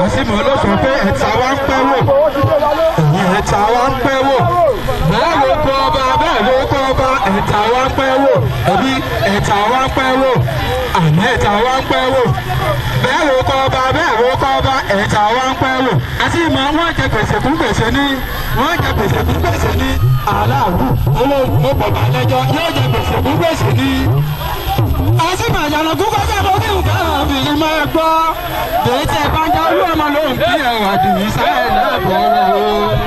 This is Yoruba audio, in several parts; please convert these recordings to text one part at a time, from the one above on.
àṣìmọ̀ ló sọ pé ẹ̀ta wa ń pẹ́ wò ẹ̀ta wa ń pẹ́ wò bẹ́ẹ̀ ló kọ́ ọba bẹ́ẹ̀ ló kọ́ ọba ẹ̀ta wa ń pẹ́ wò ẹbí ẹ̀ta wa ń pẹ́ wò àmì ẹ̀ta wa ń pẹ́ wò bẹ́ẹ̀ ló kọ́ ọba bẹ́ẹ̀ ló kọ́ ọba ẹ̀ta wa ń pẹ́ wò àṣìmọ̀ wọ́n jẹ gbèsè fún gbèsè ní wọ́n jẹ gbèsè fún gbèsè ní aláàbù olóògùn bàbá lẹ́jọ́ yóò jẹ gbèsè fún gbèsè ní. àṣìmọ̀ ìyànà kúkọ́ sábà kí nǹkan àbìlí máa gbọ́ bẹ́ẹ̀ tẹ́ bá ń jẹ́ olú ọmọ ló ń bí ẹ̀rọ àdìrí sáyẹ̀ náà bọ̀ ọ́.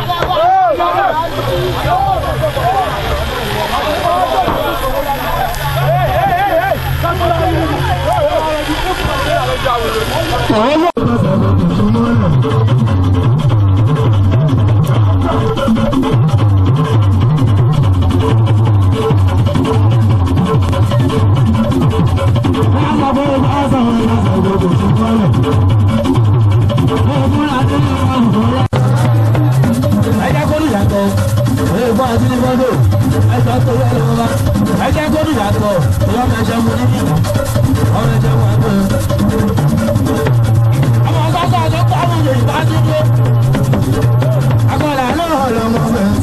Agora não rola uma vez,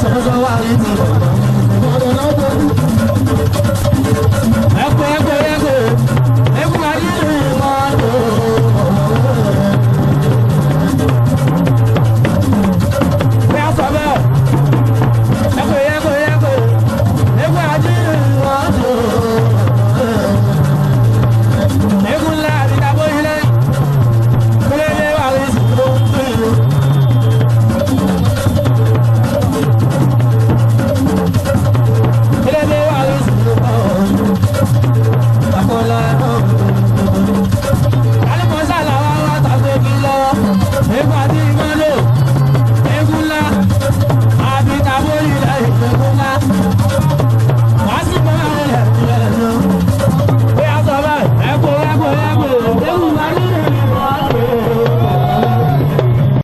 só vai